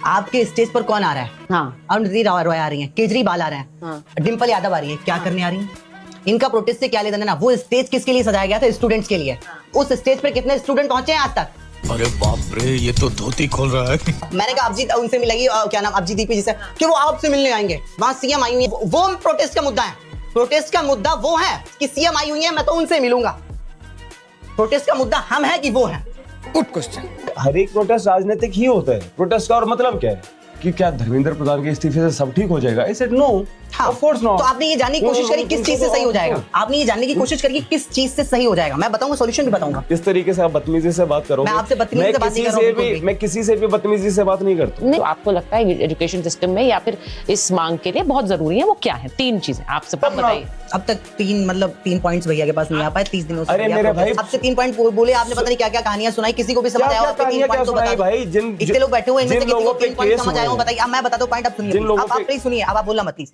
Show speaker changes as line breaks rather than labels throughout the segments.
आपके स्टेज पर कौन आ रहा है?
हाँ।
अरुंधति रॉय आ रही हैं, केजरीवाल आ रहे हैं,
हाँ।
डिम्पल यादव आ रही है, क्या करने आ रही हैं? इनका प्रोटेस्ट से क्या लेना देना? वो स्टेज किसके लिए सजाया गया था? स्टूडेंट्स के लिए। उस स्टेज पर कितने स्टूडेंट पहुंचे हैं आज तक?
अरे बाप रे, ये तो धोती खोल रहा है।
मैंने कहा अभिजीत उनसे मिलेगी, क्या नाम, अभिजीत दीपी जी से, कि वो आपसे मिलने आएंगे। वहां सीएम आई हुई है, वो प्रोटेस्ट का मुद्दा है। प्रोटेस्ट का मुद्दा वो है कि सीएम आई हुई है, मैं तो उनसे मिलूंगा। प्रोटेस्ट का मुद्दा हम है कि वो है?
Good question. हर एक प्रोटेस्ट राजनीतिक ही होता है। प्रोटेस्ट का और मतलब क्या है कि क्या धर्मेंद्र प्रधान के इस्तीफे से सब ठीक हो जाएगा? I said no, of course not.
तो आपने ये जानने की कोशिश करी किस चीज से सही हो जाएगा? आपने ये जानने की कोशिश करी किस चीज से सही हो जाएगा? मैं बताऊंगा, सॉल्यूशन भी बताऊंगा।
किस तरीके से आप बदतमीजी से बात करोगे?
मैं आपसे बदतमीजी से बात नहीं कर रहा हूं।
मैं किसी से भी बदतमीजी से बात नहीं करता।
नहीं, तो आपको लगता है एजुकेशन सिस्टम में या फिर इस मांग के लिए बहुत जरूरी है, वो क्या है? 3 चीजें आप सब बताइए।
अब तक 3 पॉइंट्स भैया के पास नहीं आ पाए 30 दिनों से।
अरे मेरे भाई,
आपसे 3 पॉइंट बोले, आपने पता नहीं क्या क्या कहानियां सुनाई, किसी को भी समझ आया? आपके 3 पॉइंट तो बता
भाई।
इतने लोग बैठे हुए हैं, इनमें से किसी को 3 पॉइंट समझ आया हो? बताइए। अब मैं बता दूं पॉइंट, अब सुनिए, आप प्लीज सुनिए, अब आप बोलना मत प्लीज।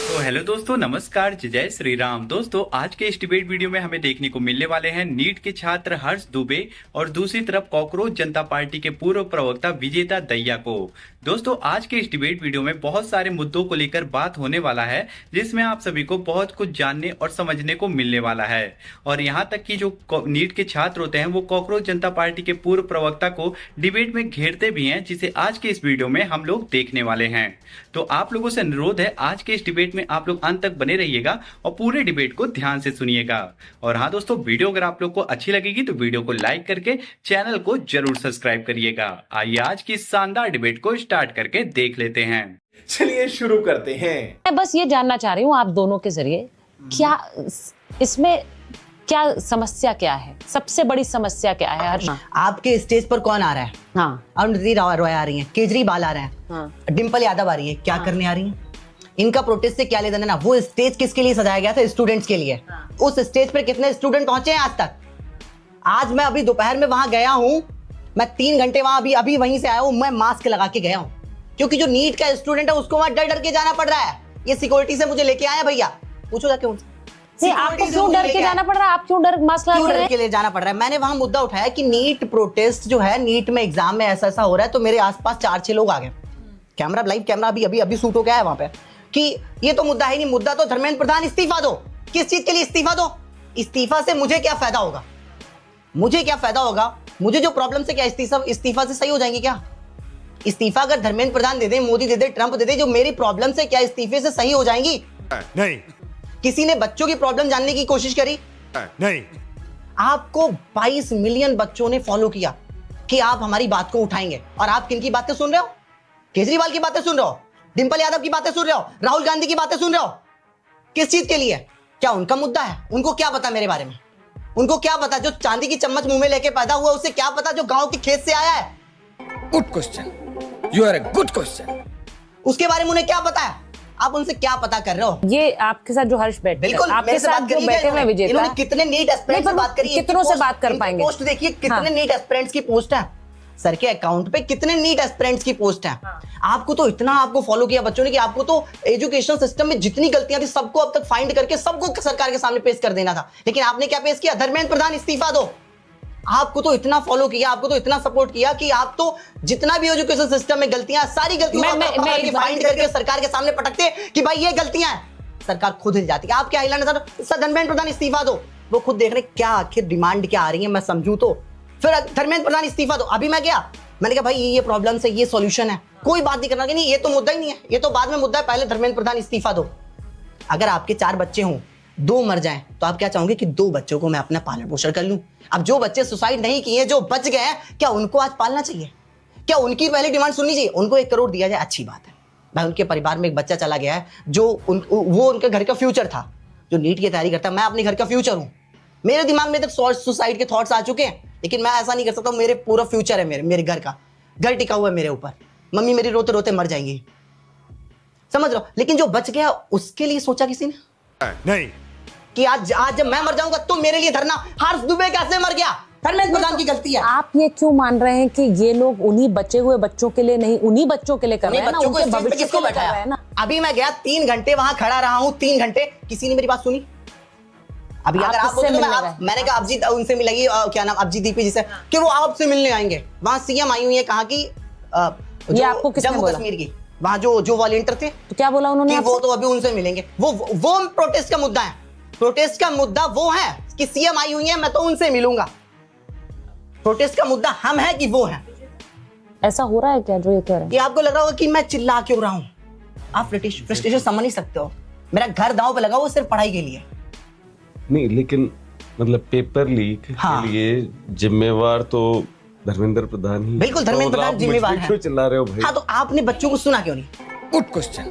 तो हेलो दोस्तों, नमस्कार, जय श्री राम। दोस्तों आज के इस डिबेट वीडियो में हमें देखने को मिलने वाले हैं नीट के छात्र हर्ष दुबे और दूसरी तरफ कॉकरोच जनता पार्टी के पूर्व प्रवक्ता विजेता दहिया को। दोस्तों आज के इस डिबेट वीडियो में बहुत सारे मुद्दों को लेकर बात होने वाला है, जिसमें आप सभी को बहुत कुछ जानने और समझने को मिलने वाला है। और यहाँ तक कि जो नीट के छात्र होते हैं वो कॉकरोच जनता पार्टी के पूर्व प्रवक्ता को डिबेट में घेरते भी हैं, जिसे आज के इस वीडियो में हम लोग देखने वाले हैं। तो आप लोगों से अनुरोध है, आज के इस डिबेट में आप लोग अंत तक बने रहिएगा और पूरे डिबेट को ध्यान से सुनिएगा। और हाँ दोस्तों, वीडियो अगर आप लोग को अच्छी लगेगी तो वीडियो को लाइक करके चैनल को जरूर सब्सक्राइब करिएगा। आइए आज की शानदार डिबेट को स्टार्ट करके देख लेते हैं।
चलिए शुरू करते हैं।
मैं बस ये जानना चाह रही हूँ आप दोनों के जरिए, क्या इसमें क्या समस्या क्या है? सबसे बड़ी समस्या क्या है? हर्ष,
आपके स्टेज पर कौन आ रहा है?
हाँ।
अरुंधति रॉय आ रही हैं, केजरीवाल आ रहे हैं,
हाँ।
डिम्पल यादव आ रही है, क्या करने आ रही हैं? इनका प्रोटेस्ट से क्या लेना देना? वो स्टेज किसके लिए सजाया गया था? स्टूडेंट्स के लिए। उस स्टेज पर कितने स्टूडेंट पहुंचे हैं आज तक? आज मैं अभी दोपहर में वहां गया हूं, मैं 3 घंटे वहां अभी वहीं से आया हूं, मैं मास्क लगा के गया हूं, क्योंकि जो नीट का स्टूडेंट है उसको वहां डर डर के जाना पड़ रहा है। ये सिक्योरिटी से मुझे लेके आया भैया, पूछो जाके उनसे।
आपको क्यों डर के जाना पड़ रहा है? आप क्यों डर मास्क लगा रहे हैं?
के लिए जाना पड़ रहा है? मैंने वहां मुद्दा उठाया कि नीट प्रोटेस्ट जो है, नीट में एग्जाम में ऐसा हो रहा है, तो मेरे आसपास 4-6 लोग आ गए, कैमरा लाइव कैमरा अभी शूट हो गया है वहां पे, कि ये तो मुद्दा है नहीं, मुद्दा तो धर्मेंद्र प्रधान इस्तीफा दो। किस चीज के लिए इस्तीफा दो? इस्तीफा से मुझे क्या फायदा होगा? मुझे क्या फायदा होगा? मुझे जो प्रॉब्लम से क्या इस्तीफा से सही हो जाएंगे क्या? इस्तीफा अगर धर्मेंद्र प्रधान दे दे, मोदी दे दे, ट्रंप दे दे, जो मेरी प्रॉब्लम से क्या इस्तीफे से सही हो जाएंगी?
नहीं।
किसी ने बच्चों की प्रॉब्लम जानने की कोशिश करी?
नहीं।
आपको 22 मिलियन बच्चों ने फॉलो किया कि आप हमारी बात को उठाएंगे, और आप किनकी बातें सुन रहे हो? केजरीवाल की बातें सुन रहे हो, डिम्पल यादव की बातें सुन रहे हो, राहुल गांधी की बातें सुन रहे हो। किस चीज के लिए? क्या उनका मुद्दा है? उनको क्या पता मेरे बारे में? उनको क्या पता? जो चांदी की चम्मच मुंह में लेके पैदा हुआ उसे क्या पता जो गांव के खेत से आया है?
Good question, you are a good question.
उसके बारे में उन्हें क्या पता है? आप उनसे क्या पता कर रहे हो?
ये आपके साथ जो हर्ष बैठे,
बिल्कुल
आपके साथ जो बैठे हुए विजेता,
इन्होंने कितने नीट एस्पिरेंट्स से बात करी है?
कितनों से बात कर पाएंगे?
पोस्ट देखिए, कितने नीट एस्पिरेंट्स की पोस्ट है सर के अकाउंट पे, कितने नीट एस्पिरेंट्स की पोस्ट है। आपको तो इतना आपको फॉलो किया बच्चों ने कि आपको तो एजुकेशन सिस्टम में जितनी गलतियां थी सबको अब तक फाइंड करके सबको सरकार के सामने पेश कर देना था, लेकिन आपने क्या पेश किया? धर्मेंद्र प्रधान इस्तीफा दो। आपको तो इतना फॉलो किया, आपको तो इतना सपोर्ट किया कि आप तो जितना भी एजुकेशन सिस्टम में गलतियां, सारी गलतियां फाइंड करके सरकार के सामने पटकते कि भाई ये गलतियां हैं। सरकार खुद हिल जाती है। आप क्या हिलाना चाहते? सर धर्मेंद्र प्रधान इस्तीफा दो। वो खुद देख रहे क्या आखिर डिमांड क्या आ रही है, मैं समझू तो। फिर धर्मेंद्र प्रधान इस्तीफा दो। अभी मैं गया, मैंने कहा भाई ये प्रॉब्लम है, ये सॉल्यूशन है, कोई बात नहीं करना, नहीं ये तो मुद्दा ही नहीं है, ये तो बाद में मुद्दा है, पहले धर्मेंद्र प्रधान इस्तीफा दो। अगर आपके 4 बच्चे हों, 2 मर जाएं, तो आप क्या चाहोगे कि 2 बच्चों को मैं अपना पालन पोषण कर लूं? अब जो बच्चे सुसाइड नहीं किए, जो बच गए हैं, क्या उनको आज पालना चाहिए? क्या उनकी पहली डिमांड सुननी चाहिए? उनको 1 करोड़ दिया जाए, अच्छी बात है भाई। उनके परिवार में एक बच्चा चला गया है जो वो उनके घर का फ्यूचर था, जो नीट की तैयारी करता है। मैं अपने घर का फ्यूचर हूं, मेरे दिमाग में तक सुसाइड के थॉट्स आ चुके हैं, लेकिन मैं ऐसा नहीं कर सकता। मेरे पूरा फ्यूचर है, मेरे घर का, घर टिका हुआ है मेरे ऊपर। मम्मी मेरी रोते रोते मर जाएंगी, समझ लो। लेकिन जो बच गया उसके लिए सोचा किसी ने?
नहीं।
कि आज जब मैं मर जाऊंगा तो मेरे लिए धरना। हर्ष दुबे कैसे मर गया? धर्मेंद्र प्रधान की गलती है।
आप ये क्यों मान रहे हैं कि ये लोग उन्हीं बचे हुए बच्चों के लिए नहीं, उन्हीं बच्चों के लिए कर रहे हैं ना, उनके भविष्य के लिए कर रहे हैं ना?
अभी मैं गया 3 घंटे वहां खड़ा रहा हूं, 3 घंटे किसी ने मेरी बात सुनी? अभी अगर आप बोलते तो मैंने कहा अभिजीत उनसे मिलेगी, क्या नाम, अभिजीत दीपी जी से, कि वो आपसे मिलने आएंगे। वहां सीएम आई हुई है, कहा कि
ये आपको किसने
जम्मू
बोला?
कश्मीर की, वहाँ जो वॉलंटियर थे
तो क्या बोला उन्होंने
कि
आपसे?
वो तो अभी उनसे मिलेंगे। वो प्रोटेस्ट का मुद्दा है। प्रोटेस्ट का मुद्दा वो है कि सीएम आई हुई है, मैं तो उनसे मिलूंगा। प्रोटेस्ट का मुद्दा हम है कि वो है।
ऐसा हो रहा है क्या जो ये कह रहे हैं?
कि आपको लग रहा होगा कि मैं चिल्ला क्यों रहा हूं। आप फ्रस्ट्रेशन समझ नहीं सकते हो। मेरा घर दांव पे लगा हुआ सिर्फ पढ़ाई के लिए।
नहीं, लेकिन मतलब पेपर लीक
हाँ।
के लिए जिम्मेवार तो धर्मेंद्र प्रधान ही।
बिल्कुल, धर्मेंद्र
तो मतलब
प्रधान
आप
जिम्मेवार
मुझ पे
है।
क्यों चिल्ला रहे हो भाई?
हाँ, तो आपने बच्चों को सुना क्यों नहीं?
Good question.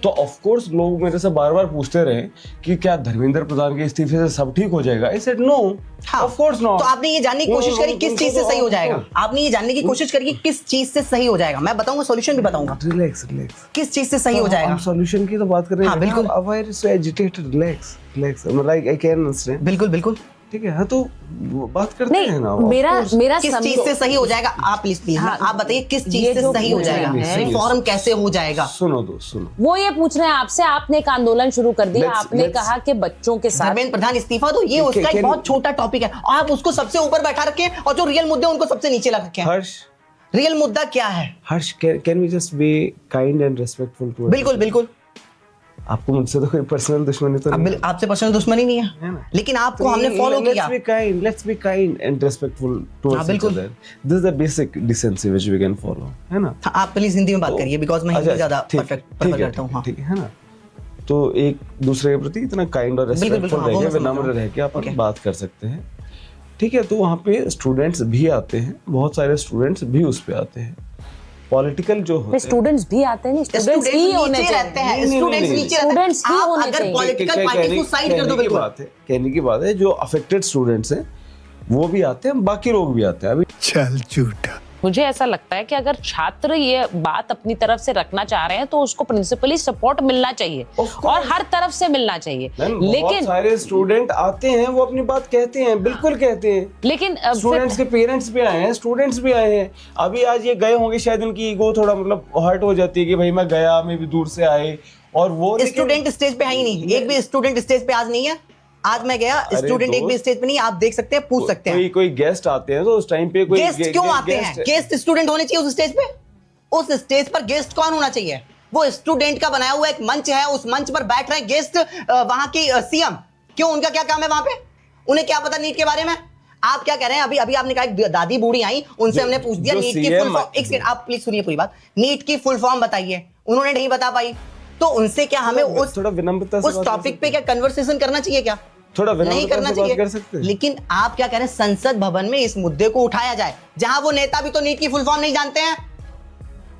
तो ऑफ कोर्स लोग मेरे से बार बार पूछते रहे कि क्या धर्मेंद्र प्रधान के इस्तीफे से सब ठीक हो जाएगा। आई सेड नो,
हाँ।
Of course not.
तो आपने ये जानने की कोशिश करी किस चीज से सही हो जाएगा? आपने ये जानने की कोशिश करी कि किस चीज से सही हो जाएगा? मैं बताऊंगा, सॉल्यूशन भी बताऊंगा।
रिलैक्स।
किस चीज से सही हो जाएगा?
हम सॉल्यूशन की तो बात कर रहे हैं।
हाँ, बिल्कुल।
अब why are so agitated? Relax. मतलब आई कैन अंडरस्टैंड।
बिल्कुल।
ठीक है, हाँ, तो बात करते हैं ना।
नहीं, मेरा
किस चीज से सही हो जाएगा? आप प्लीज
हाँ,
आप बताइए किस
ये
चीज से
जो
सही हो
पूछ रहे
जाएगा?
हैं,
रिफॉर्म कैसे हो जाएगा?
सुनो।
वो ये पूछ रहे हैं आपसे। आपने एक आंदोलन शुरू कर दिया। आपने
let's-
कहा कि बच्चों के साथ
धर्मेंद्र प्रधान इस्तीफा, तो ये उसका एक बहुत छोटा टॉपिक है। आप उसको सबसे ऊपर बैठा रखे हैं और जो रियल मुद्दे उनको सबसे नीचे ला रखे हैं।
हर्ष,
रियल मुद्दा क्या है?
Can we just be kind and respectful to?
बिल्कुल।
आपको मुझसे तो कोई पर्सनल दुश्मनी तो नहीं?
आपसे पर्सनल दुश्मनी नहीं
है
है,
ना?
लेकिन आपको हमने फॉलो किया।
Let's be kind and respectful towards each
बिल्कुल।
other. This is the basic decency which we can follow, है ना?
हाँ, आप प्लीज हिंदी में बात करिए, बिकॉज मैं हिंदी ज्यादा
ठीक
परफेक्ट प्रेफर करता हूँ। हाँ,
ठीक है ना? तो एक दूसरे के प्रति इतना काइंड और
बिल्कुल,
रेस्पेक्टफुल
हाँ, वो
रह
मैं
के,
समझ रहा
विनम्र
हूँ।
रह के अपन
Okay.
बात कर सकते हैं। ठीक है, तो वहाँ पे स्टूडेंट्स भी आते हैं, बहुत सारे स्टूडेंट्स भी उस पे आते हैं। पॉलिटिकल जो होते हैं,
स्टूडेंट्स भी आते हैं। स्टूडेंट्स ही होने
नीचे रहते
चाहिए।
हैं। स्टूडेंट्स नीचे रहते हैं।
Students ही
आप
होने
अगर
चाहिए।
पॉलिटिकल पार्टी को साइड कर दो, बिल्कुल
कहने की बात है, जो अफेक्टेड स्टूडेंट्स हैं वो भी आते हैं, बाकी लोग भी आते हैं। अभी
चल झूठा।
मुझे ऐसा लगता है कि अगर छात्र ये बात अपनी तरफ से रखना चाह रहे हैं तो उसको प्रिंसिपली सपोर्ट मिलना चाहिए और हर तरफ से मिलना चाहिए।
बहुत
लेकिन
सारे स्टूडेंट आते हैं, वो अपनी बात कहते हैं, बिल्कुल कहते हैं।
लेकिन
स्टूडेंट्स के पेरेंट्स भी आए हैं, स्टूडेंट्स भी आए हैं। अभी आज ये गए होंगे, शायद उनकी ईगो थोड़ा मतलब हर्ट हो जाती है कि भाई मैं गया, मैं भी दूर से आए, और वो
स्टूडेंट स्टेज पे है ही नहीं। एक भी स्टूडेंट स्टेज पे आज नहीं है। आज मैं गया, स्टूडेंट एक भी स्टेज पे नहीं। आप देख सकते हैं, पूछ सकते हैं।
कोई गेस्ट आते हैं तो उस टाइम पे कोई
गेस्ट क्यों आते हैं? गेस्ट स्टूडेंट होने चाहिए उस स्टेज पे। उस स्टेज पर गेस्ट कौन होना चाहिए? वो स्टूडेंट का बनाया हुआ एक मंच है, उस मंच पर बैठ रहे गेस्ट वहां की सीएम। क्यों? उनका क्या काम है वहां पे? उन्हें क्या पता नीट के बारे में? आप क्या कह रहे हैं? अभी आपने कहा एक दादी बूढ़ी आई, उनसे हमने पूछ दिया नीट की फुल फॉर्म। एक सेकंड, आप प्लीज सुनिए पूरी बात। नीट की फुल फॉर्म बताइए, उन्होंने नहीं बता पाई। तो उनसे क्या हमें उस
थोड़ा विनम्रता से
उस टॉपिक पे क्या कन्वर्सेशन करना चाहिए? क्या
थोड़ा
नहीं
विनम्रता
करना
से बात कर
चाहिए?
सकते हैं।
लेकिन आप क्या कह रहे हैं? संसद भवन में इस मुद्दे को उठाया जाए, जहां वो नेता भी तो नीट की फुल फॉर्म नहीं जानते हैं।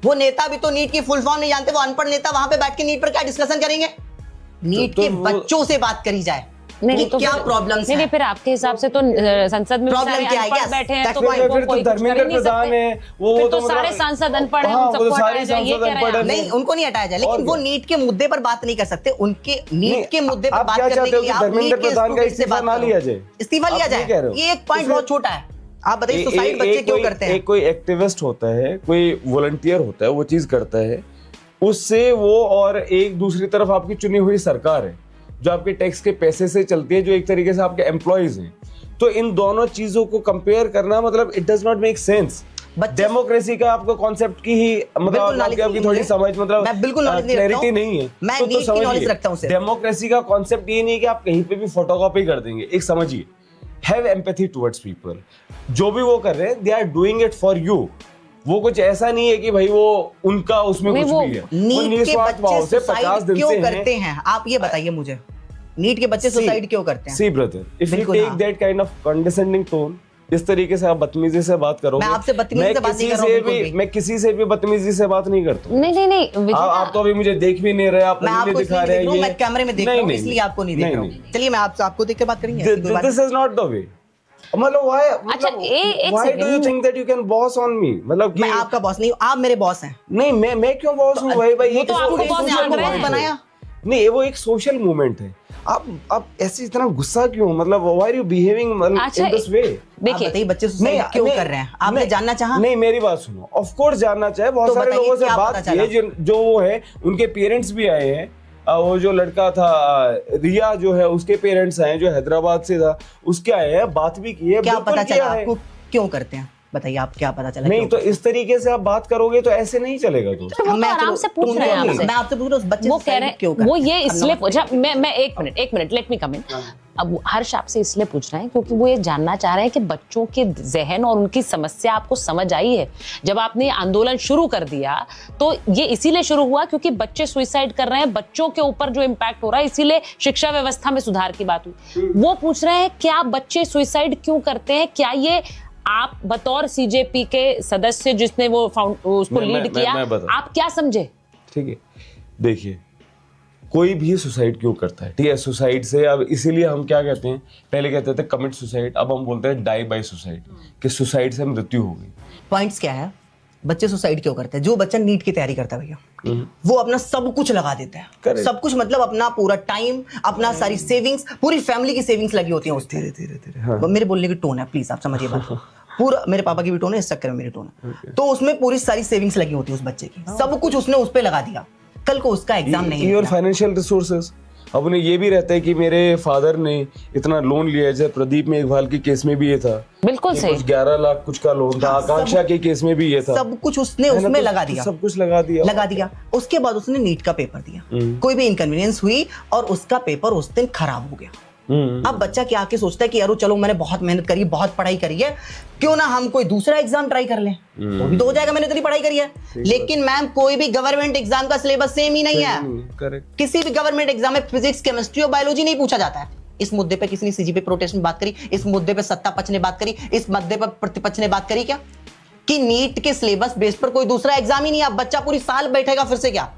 वो नेता भी तो नीट की फुल फॉर्म नहीं जानते। वो अनपढ़ नेता वहां पे बैठ के नीट पर क्या डिस्कशन करेंगे? नीट के बच्चों से बात करी जाए कि
तो
क्या
फिर-
प्रॉब्लम्स
नहीं,
हैं।
फिर आपके हिसाब से तो संसद में भी
Problem
सारे
क्या है?
अनपढ़
Yes,
बैठे हैं,
that's
तो
why-
वो
फिर तो
कोई कुछ कर ही
धर्मेंद्र
नहीं
प्रधान
सकते।
है, वो
फिर
तो
तो सारे
मतलब-
सांसद अनपढ़ हैं,
हाँ,
उन
वो तो
सबको
सारे
हटाया जाए, ये
सांसद
कह रहे हैं
अनपढ़
आप।
हैं।
नहीं, उनको नहीं हटाया जाए,
और
लेकिन वो
क्या?
नीट के मुद्दे पर बात नहीं कर सकते। उनके नीट के मुद्दे पर
आप
बात
क्या
करने
चाहते
के
हो
लिए
कि
आप
धर्मेंद्र
नीट के
प्रधान का
स्टूडेंट से
इस्तीफा
बात
ना
करो।
लिया जाए?
इस्तीफा लिया
आप ये कह रहे
जाए,
हो?
ये एक पॉइंट बहुत छोटा है। आप बताइए, सुसाइड बच्चे क्यों करते हैं?
कोई एक्टिविस्ट होता है, कोई वॉलंटियर होता है, वो चीज करता है, उससे वो और एक दूसरी तरफ आपकी चुनी हुई सरकार है जो आपके टैक्स के पैसे से चलती है, जो एक तरीके से आपके एम्प्लॉइज हैं। तो इन दोनों चीजों को कंपेयर करना मतलब it does not make sense. Democracy का आपको कॉन्सेप्ट की ही मतलब आपकी थोड़ी समझ मतलब
मैं बिल्कुल नॉलेज नहीं रखता
क्लैरिटी नहीं है।
मैं
तो
नीट की नॉलेज रखता हूं सिर्फ।
डेमोक्रेसी का कॉन्सेप्ट ये नहीं है कि आप कहीं पे भी फोटोकॉपी कर देंगे। एक समझिए, हैव एम्पैथी टुवर्ड्स पीपल। जो भी वो कर रहे हैं, they are doing it for you. वो कुछ ऐसा नहीं है कि भाई वो उनका उसमें
नहीं,
कुछ
वो
भी है।
नीट के बच्चे
से 50
सुसाइड
दिन
क्यों
से
करते हैं? आप ये बताइए मुझे, नीट के बच्चे सुसाइड क्यों करते हैं?
सी ब्रदर, इफ यू
बिल्कुल,
टेक
हाँ।
दैट काइंड ऑफ कंडेसेंडिंग टोन, इस तरीके से आप बदतमीजी से बात करोगे।
मैं आपसे बदतमीजी से बात नहीं कर रहा हूं, बिल्कुल भी।
मैं किसी से भी बदतमीजी से बात नहीं करता हूं।
नहीं विजेता,
आप तो अभी मुझे देख भी नहीं रहे, आप
मैं
मुझे
आपको
दिखा
इसलिए
रहे
देख रहा हूं,
हैं।
मैं कैमरे में देख रहा हूं, इसलिए आपको नहीं देख रहा हूं। चलिए, मैं आपको देख के बात करेंगे, ऐसी कोई बात
this is not the way. मतलब why
अच्छा, एक
why do you
second।
think that you can boss on me? मतलब
मैं आपका बॉस नहीं हूं, आप मेरे बॉस हैं।
नहीं, मैं क्यों बॉस हूं भाई?
वो तो आपको boss मान रहे हैं।
बनाया।
नहीं, वो एक सोशल मूवमेंट है। आप ऐसे इतना गुस्सा क्यों? मतलब why are you behaving
अच्छा,
in this way?
आप
देखिए,
बताइए, बच्चे सुसाइड क्यों कर रहे हैं? आपने जानना चाहा?
नहीं, मेरी बात सुनो। ऑफ कोर्स जानना चाहे। बहुत
तो
सारे
बताइए,
लोगों से
क्या
बात
पता
की है,
चला?
जो वो है, उनके पेरेंट्स भी आए हैं। वो जो लड़का था रिया जो है, उसके पेरेंट्स आए, जो हैदराबाद से था, उसके आए हैं, बात भी की है।
क्या
बिल्कुल
पता
किया
चला
है।
आपको क्यों करते हैं? बताइए आप क्या पता चला?
नहीं तो इस तरीके से आप बात करोगे तो ऐसे नहीं चलेगा दोस्त।
तो वो तो आराम से पूछ रहे हैं आपसे।
मैं आपसे पूछ रहा हूँ, उस बच्चे
वो
से
कह रहे
suicide क्यों
हैं, वो
करता
ये
है?
इसलिए पूछा, मैं एक मिनट लेट मी कम इन। अब हर्ष आपसे इसलिए पूछ रहे हैं क्योंकि वो ये जानना चाह रहे हैं कि बच्चों के जहन और उनकी समस्या आपको समझ आई है। जब आपने ये आंदोलन शुरू कर दिया तो ये इसीलिए शुरू हुआ क्योंकि बच्चे सुसाइड कर रहे हैं, बच्चों के ऊपर जो इम्पैक्ट हो रहा है, इसीलिए शिक्षा व्यवस्था में सुधार की बात हुई। वो पूछ रहे हैं क्या बच्चे सुसाइड क्यों करते हैं, क्या ये आप बतौर सीजेपी के सदस्य जिसने वो उसको लीड किया, आप क्या समझे?
ठीक है, देखिए कोई भी सुसाइड क्यों करता है, ठीक है, सुसाइड से अब इसीलिए हम क्या कहते हैं, पहले कहते थे कमिट सुसाइड, अब हम बोलते हैं डाई बाय सुसाइड, कि सुसाइड से मृत्यु हो गई।
पॉइंट्स क्या है, बच्चे सुसाइड क्यों करते हैं? जो बच्चा नीट की तैयारी करता है भैया, वो अपना सब कुछ लगा देता है।
Correct.
सब कुछ मतलब अपना पूरा टाइम, अपना सारी सेविंग्स, पूरी फैमिली की सेविंग्स लगी होती है उस धीरे धीरे। हाँ। मेरे बोलने की टोन है, प्लीज आप समझिए बात। पूरा मेरे पापा की भी टोन है, इस चक्कर में मेरी टोन है। तो उसमें पूरी सारी सेविंग्स लगी होती है उस बच्चे की, सब कुछ उसने उस पर लगा दिया, कल को उसका एग्जाम नहीं
योर फाइनेंशियल रिसोर्सेज। अब उन्हें ये भी रहता है कि मेरे फादर ने इतना लोन लिया है, जैसे प्रदीप मेघवाल के केस में भी ये था,
बिल्कुल सही,
11 लाख कुछ का लोन था, आकांक्षा के केस में भी ये था,
सब कुछ उसने उसमें लगा दिया,
सब कुछ लगा दिया।
उसके बाद उसने नीट का पेपर दिया, कोई भी इनकन्वीनियंस हुई और उसका पेपर उस दिन खराब हो गया। अब बच्चा क्या आके सोचता है कि यार चलो मैंने बहुत मेहनत करी, बहुत पढ़ाई करी है, क्यों ना हम कोई दूसरा एग्जाम ट्राई कर लें, तो भी तो हो जाएगा, मैंने इतनी पढ़ाई करी है। लेकिन मैम कोई भी गवर्नमेंट एग्जाम का सिलेबस सेम ही नहीं है।
करेक्ट।
किसी भी गवर्नमेंट एग्जाम में फिजिक्स, केमिस्ट्री और बायोलॉजी नहीं पूछा जाता है। इस मुद्दे पे किसी ने सीजीपी प्रोटेस्ट में बात करी, इस मुद्दे पे सत्ता पक्ष ने बात करी, इस मुद्दे पर प्रतिपक्ष ने बात करी क्या कि नीट के सिलेबस बेस पर कोई दूसरा एग्जाम ही नहीं है। बच्चा पूरी साल बैठेगा फिर से क्या,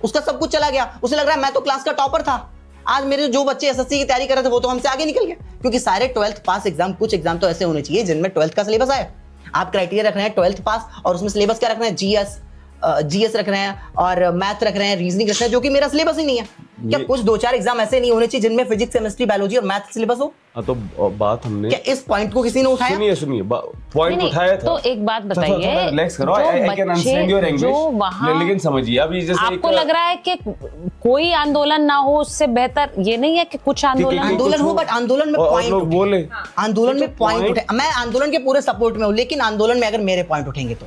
उसका सब कुछ चला गया, उसे लग रहा है मैं तो क्लास का टॉपर था। आज मेरे जो बच्चे एसएससी की तैयारी कर रहे थे वो तो हमसे आगे निकल गए, क्योंकि सारे 12th पास एग्जाम, कुछ एग्जाम तो ऐसे होने चाहिए जिनमें 12th का सिलेबस आए। आप क्राइटेरिया रख रहे हैं 12th पास और उसमें सिलेबस क्या रख रहे हैं, जीएस रख रहे हैं और मैथ रख रहे हैं, रीजनिंग रख रहे हैं, जो कि मेरा सिलेबस ही नहीं है। क्या कुछ 2-4 एग्जाम ऐसे नहीं होने चाहिए जिनमें फिजिक्स, केमिस्ट्री, बायोलॉजी और मैथ सिलेबस हो?
तो बात हमने,
क्या इस पॉइंट को किसी ने उठाया?
सुनिए पॉइंट उठाया था।
तो एक बात बताइए,
रिलैक्स करो, I can understand your English, लेकिन समझिए अब ये जैसे
आपको लग रहा है कि कोई आंदोलन ना हो उससे बेहतर ये नहीं है कि कुछ आंदोलन
हो, बट आंदोलन में पॉइंट
बोले,
आंदोलन में पॉइंट उठे। मैं आंदोलन के पूरे सपोर्ट में हूं, लेकिन आंदोलन में अगर मेरे पॉइंट उठेंगे तो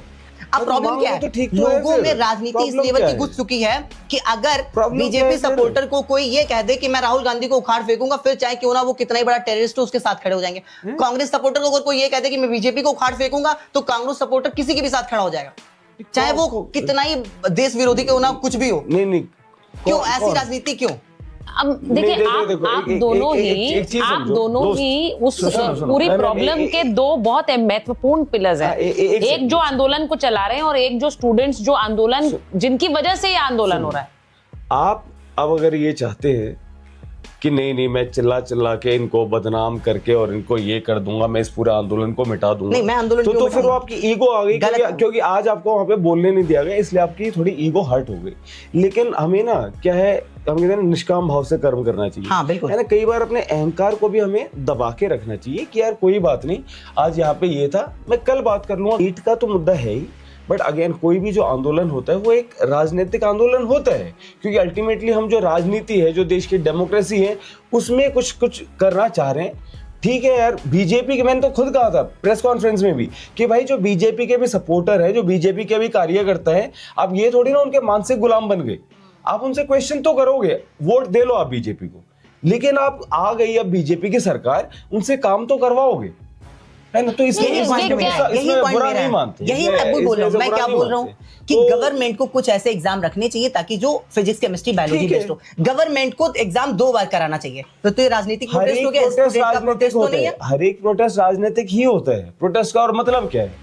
अब प्रॉब्लम क्या है? लोगों में राजनीति इस लेवल की घुस चुकी है कि अगर बीजेपी सपोर्टर को कोई ये कह दे कि मैं राहुल गांधी को उखाड़ फेंकूंगा, फिर चाहे क्यों ना वो कितना ही बड़ा टेररिस्ट हो उसके साथ खड़े हो जाएंगे। कांग्रेस सपोर्टर को अगर कोई ये कह दे कि मैं बीजेपी को उखाड़ फेंकूंगा, तो कांग्रेस सपोर्टर किसी के भी साथ खड़ा हो जाएगा, चाहे वो कितना ही देश विरोधी क्यों ना, कुछ भी हो।
नहीं
क्यों ऐसी राजनीति क्यों?
अब देखिए आप दोनों ही उस पूरी प्रॉब्लम के दो बहुत महत्वपूर्ण पिलर्स हैं। एक जो आंदोलन को चला रहे हैं और एक जो स्टूडेंट्स जो आंदोलन, जिनकी वजह से ये आंदोलन हो रहा है।
आप अब अगर ये चाहते हैं कि नहीं मैं चिल्ला के इनको बदनाम करके और इनको ये कर दूंगा, मैं इस पूरे आंदोलन को मिटा दूंगा,
नहीं मैं आंदोलन
तो फिर वो आपकी ईगो आ गई, क्योंकि आज आपको वहां पे बोलने नहीं दिया गया, इसलिए आपकी थोड़ी ईगो हर्ट हो गई। लेकिन हमें ना क्या है, हम कहते हैं निष्काम भाव से कर्म करना चाहिए।
हाँ, बिल्कुल
है ना, कई बार अपने अहंकार को भी हमें दबा के रखना चाहिए कि यार कोई बात नहीं, आज यहाँ पे ये था, मैं कल बात कर लूंगा। नीट का तो मुद्दा है ही, बट अगेन कोई भी जो आंदोलन होता है वो एक राजनीतिक आंदोलन होता है, क्योंकि अल्टीमेटली हम जो राजनीति है, जो देश की डेमोक्रेसी है, उसमें कुछ करना चाह रहे हैं। ठीक है यार, बीजेपी के, मैंने तो खुद कहा था प्रेस कॉन्फ्रेंस में भी कि भाई जो बीजेपी के भी सपोर्टर है, जो बीजेपी के भी कार्यकर्ता है, आप ये थोड़ी ना उनके मानसिक गुलाम बन गए। आप उनसे क्वेश्चन तो करोगे, वोट दे लो आप बीजेपी को, लेकिन आप आ गई अब बीजेपी की सरकार, उनसे काम तो करवाओगे, है ना? तो इसलिए बुरा नहीं मानते।
यही मैं बोल रहा हूँ, मैं क्या बोल रहा हूँ कि गवर्नमेंट को कुछ ऐसे एग्जाम रखने चाहिए ताकि जो फिजिक्स, केमिस्ट्री, बायोलॉजी बेस्ड हो। गवर्नमेंट को एग्जाम 2 बार कराना चाहिए। तो ये राजनीतिक प्रोटेस्ट हो गया, स्टूडेंट का प्रोटेस्ट तो नहीं है।
हर एक प्रोटेस्ट राजनीतिक ही होता है। प्रोटेस्ट का और मतलब क्या है?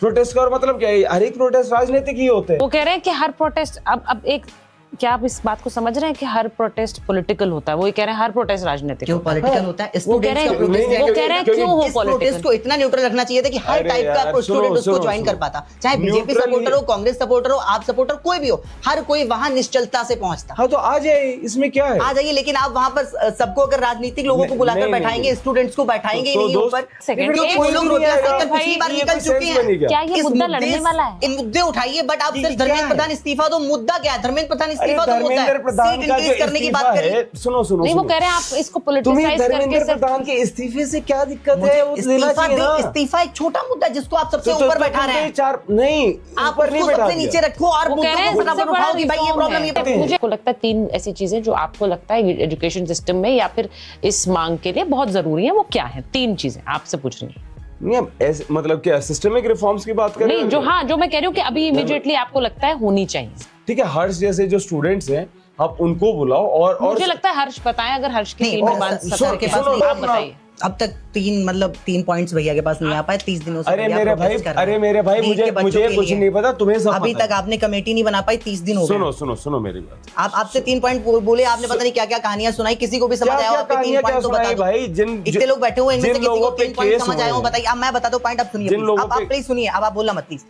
प्रोटेस्ट का और मतलब क्या है? हर एक प्रोटेस्ट राजनीतिक ही होता है।
वो कह रहे हैं कि हर प्रोटेस्ट, अब एक, क्या आप इस बात को समझ रहे हैं कि हर प्रोटेस्ट पॉलिटिकल होता है? वो ये कह रहे हैं हर प्रोटेस्ट राजनीतिक
क्यों पॉलिटिकल होता है?
वो कह रहे हैं क्यों हो पॉलिटिकल?
को इतना न्यूट्रल रखना चाहिए था कि हर टाइप का स्टूडेंट उसको ज्वाइन कर पाता, चाहे बीजेपी सपोर्टर हो, कांग्रेस सपोर्टर हो, आप सपोर्टर, कोई भी हो, हर कोई वहां निश्चलता से पहुंचता।
हाँ, तो आ जाए, इसमें क्या है?
आ जाइए, लेकिन आप वहां पर सबको अगर राजनीतिक लोगों को बुलाकर बैठाएंगे, स्टूडेंट्स को बैठाएंगे ही नहीं ऊपर, पिछली बार निकल चुके हैं।
क्या ये मुद्दा लड़ने वाला है?
इन मुद्दे उठाइए, बट आप सिर्फ धर्मेंद्र प्रधान इस्तीफा दो, मुद्दा क्या है? धर्मेंद्र प्रधान इस्तीफा तो होता
धर्मेंद्र
है,
प्रधान
सीट
का जो
इंक्रीज करने की बात
इस्तीफा
करी।
है, सुनो सुनो
नहीं, वो
सुनो।
कह रहे हैं आप इसको
तुम्हें
पॉलिटिसाइज करके
धर्मेंद्र
सिर्फ
प्रधान के इस्तीफे से क्या दिक्कत
मुझे
है? वो देना
इस्तीफा
चाहिए ना।
इस्तीफा एक छोटा मुद्दा है जिसको आप सबसे
तो
ऊपर बैठा रहे हैं।
चार नहीं,
आप
ऊपर नहीं
उसको
बैठा
सबसे नीचे
दिया।
रखो और
वो कह रहे हैं
मुद्दों को
सबसे
फटाफट
बड़ा
उठाओ कि भाई ये
रिफॉर्म
प्रॉब्लम
है।
ये
मुझे को लगता है 3 ऐसी चीजें जो आपको लगता है एजुकेशन सिस्टम में या फिर इस मांग के लिए बहुत जरूरी है, वो क्या है? 3 चीजें आपसे पूछ रही हूँ।
नहीं, अब ऐसे मतलब क्या सिस्टमिक रिफॉर्म्स की बात कर रहे
नहीं,
हो?
जो हाँ जो मैं कह रही हूँ कि अभी इमीडिएटली आपको लगता है होनी चाहिए।
ठीक है, हर्ष जैसे जो स्टूडेंट्स हैं आप उनको बुलाओ और
मुझे लगता है हर्ष बताएं, अगर हर्ष की
नहीं,
3
और
डिमांड
सरकार के पास नहीं,
आप बताइए।
अब तक 3 पॉइंट्स भैया के पास नहीं आ पाए 30 दिनों से।
अरे
भैया
मेरे
protest
भाई,
कर रहे हैं।
अरे मेरे भाई,
नीट के बच्चों
मुझे
के
कुछ
लिए।
नहीं पता, तुम्हें सब
अभी
पता
तक
है।
आपने कमेटी नहीं बना पाई, 30 दिन हो गए।
सुनो मेरी बात।
आप आपसे 3 पॉइंट बोले, आपने पता नहीं क्या क्या कहानियां सुनाई, किसी को भी समझ आया हो? आपके 3 पॉइंट तो बता दो
भाई,
इतने लोग बैठे हुए, इनमें से किसी को 3 पॉइंट समझ आया हो?
बताइए।
बताइए। अब मैं बताता हूँ पॉइंट, आप सुनिए
जिन
please।
लोगों
अब आप
पे-
प्लीज सुनिए, अब आप बोलना मत प्लीज।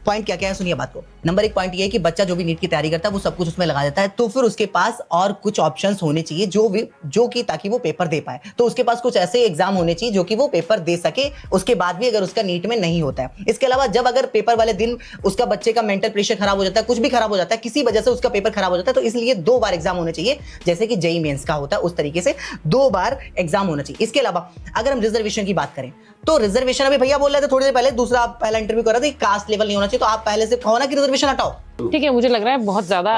पॉइंट क्या क्या है सुनिए बात को। नंबर 1 पॉइंट ये है कि बच्चा जो भी नीट की तैयारी करता है वो सब कुछ उसमें लगा देता है, तो फिर उसके पास और कुछ ऑप्शंस होने चाहिए जो कि ताकि वो पेपर दे पाए। तो उसके पास कुछ ऐसे एग्जाम होने चाहिए जो कि वो पेपर दे सके, उसके बाद भी अगर उसका नीट में नहीं होता है। इसके अलावा जब अगर पेपर वाले दिन उसका बच्चे का मेंटल प्रेशर खराब हो जाता है, कुछ भी खराब हो जाता है, किसी वजह से उसका पेपर खराब हो जाता है, तो इसलिए 2 बार एग्जाम होने चाहिए, जैसे कि जेईई मेंस का होता है उस तरीके से 2 बार एग्जाम होना चाहिए। इसके अलावा अगर हम रिजर्वेशन की बात करें तो रिजर्वेशन, अभी भैया बोल रहे थे थोड़ी देर पहले, दूसरा आप पहला इंटरव्यू कर रहे थे, कास्ट लेवल नहीं होना चाहिए, तो आप पहले से कहो ना कि रिजर्वेशन हटाओ।
ठीक है, मुझे लग रहा है बहुत ज्यादा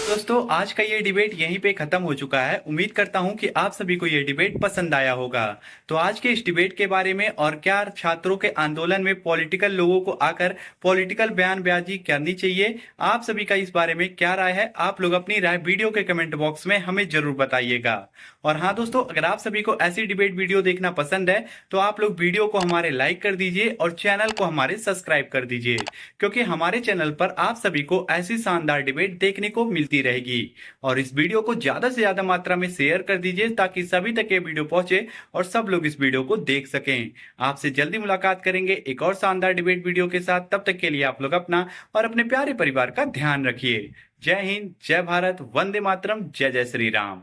दोस्तों आज का ये डिबेट यहीं पे खत्म हो चुका है। उम्मीद करता हूं कि आप सभी को ये डिबेट पसंद आया होगा। तो आज के इस डिबेट के बारे में और क्या छात्रों के आंदोलन में पॉलिटिकल लोगों को आकर पॉलिटिकल बयानबाजी करनी चाहिए, आप सभी का इस बारे में क्या राय है, आप लोग अपनी राय वीडियो के कमेंट बॉक्स में हमें जरूर बताइएगा। और हाँ दोस्तों, अगर आप सभी को ऐसी डिबेट वीडियो देखना पसंद है तो आप लोग वीडियो को हमारे लाइक कर दीजिए और चैनल को हमारे सब्सक्राइब कर दीजिए, क्योंकि हमारे चैनल पर आप सभी को ऐसी शानदार डिबेट देखने को मिलती रहेगी। और इस वीडियो को ज्यादा से ज्यादा मात्रा में शेयर कर दीजिए ताकि सभी तक ये वीडियो पहुंचे और सब लोग इस वीडियो को देख सकें। आपसे जल्दी मुलाकात करेंगे एक और शानदार डिबेट वीडियो के साथ। तब तक के लिए आप लोग अपना और अपने प्यारे परिवार का ध्यान रखिए। जय हिंद, जय भारत, वंदे मातरम, जय जय श्री राम।